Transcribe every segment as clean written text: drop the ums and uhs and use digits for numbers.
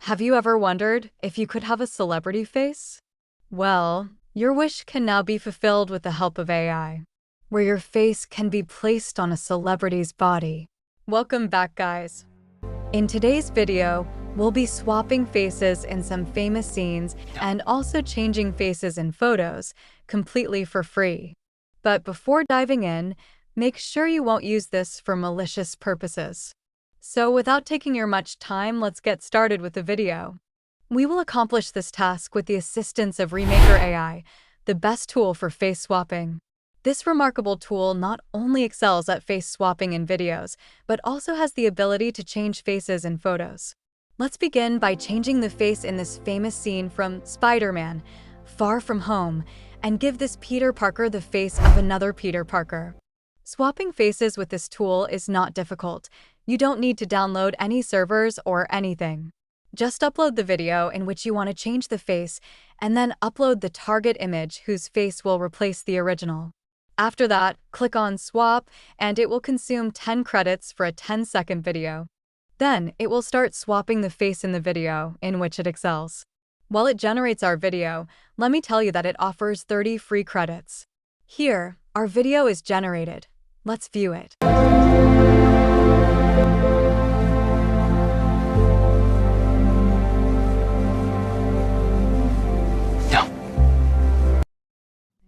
Have you ever wondered if you could have a celebrity face? Well, your wish can now be fulfilled with the help of AI, where your face can be placed on a celebrity's body. Welcome back, guys. In today's video, we'll be swapping faces in some famous scenes and also changing faces in photos, completely for free. But before diving in, make sure you won't use this for malicious purposes. So without taking your much time, let's get started with the video. We will accomplish this task with the assistance of Remaker AI, the best tool for face swapping. This remarkable tool not only excels at face swapping in videos, but also has the ability to change faces in photos. Let's begin by changing the face in this famous scene from Spider-Man, Far From Home, and give this Peter Parker the face of another Peter Parker. Swapping faces with this tool is not difficult. You don't need to download any servers or anything. Just upload the video in which you want to change the face, and then upload the target image whose face will replace the original. After that, click on Swap, and it will consume 10 credits for a 10-second video. Then, it will start swapping the face in the video in which it excels. While it generates our video, let me tell you that it offers 30 free credits. Here, our video is generated. Let's view it.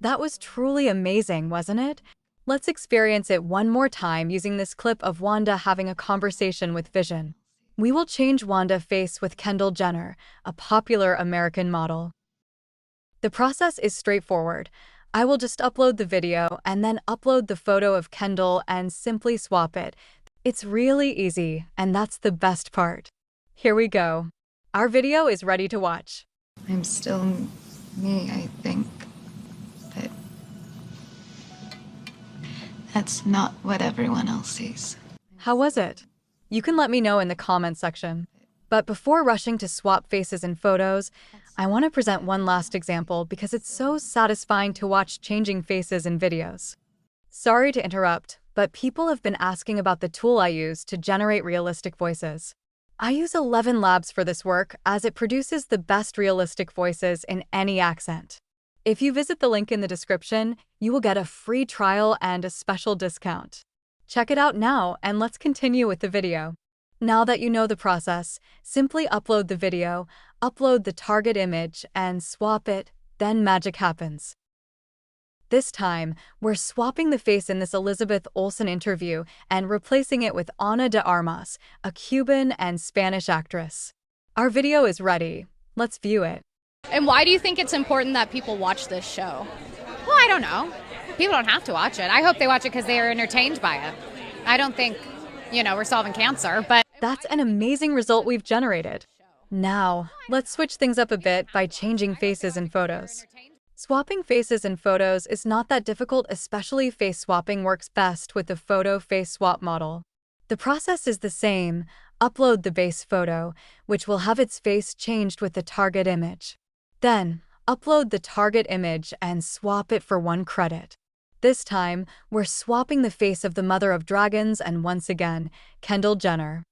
That was truly amazing, wasn't it? Let's experience it one more time using this clip of Wanda having a conversation with Vision. We will change Wanda's face with Kendall Jenner, a popular American model. The process is straightforward. I will just upload the video and then upload the photo of Kendall and simply swap it. It's really easy, and that's the best part. Here we go. Our video is ready to watch. I'm still me, I think. But that's not what everyone else sees. How was it? You can let me know in the comments section. But before rushing to swap faces in photos, I want to present one last example because it's so satisfying to watch changing faces in videos. Sorry to interrupt, but people have been asking about the tool I use to generate realistic voices. I use 11 Labs for this work as it produces the best realistic voices in any accent. If you visit the link in the description, you will get a free trial and a special discount. Check it out now, and let's continue with the video. Now that you know the process, simply upload the video, upload the target image, and swap it, then magic happens. This time, we're swapping the face in this Elizabeth Olsen interview and replacing it with Ana de Armas, a Cuban and Spanish actress. Our video is ready. Let's view it. And why do you think it's important that people watch this show? Well, I don't know. People don't have to watch it. I hope they watch it because they are entertained by it. I don't think, we're solving cancer, but... That's an amazing result we've generated. Now, let's switch things up a bit by changing faces in photos. Swapping faces in photos is not that difficult, especially face swapping works best with the photo face swap model. The process is the same. Upload the base photo, which will have its face changed with the target image. Then, upload the target image and swap it for 1 credit. This time, we're swapping the face of the mother of dragons and once again, Kendall Jenner.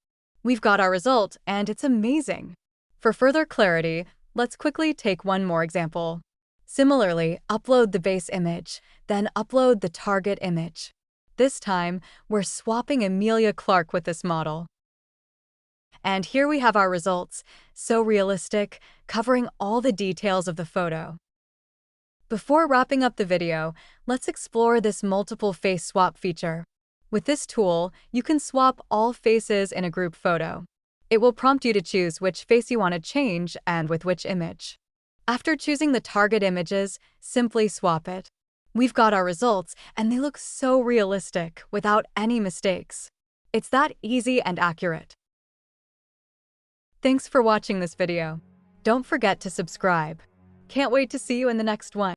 We've got our result, and it's amazing. For further clarity, let's quickly take one more example. Similarly, upload the base image, then upload the target image. This time, we're swapping Emilia Clarke with this model. And here we have our results, so realistic, covering all the details of the photo. Before wrapping up the video, let's explore this multiple face swap feature. With this tool, you can swap all faces in a group photo. It will prompt you to choose which face you want to change and with which image. After choosing the target images, simply swap it. We've got our results, and they look so realistic, without any mistakes. It's that easy and accurate. Thanks for watching this video. Don't forget to subscribe. Can't wait to see you in the next one.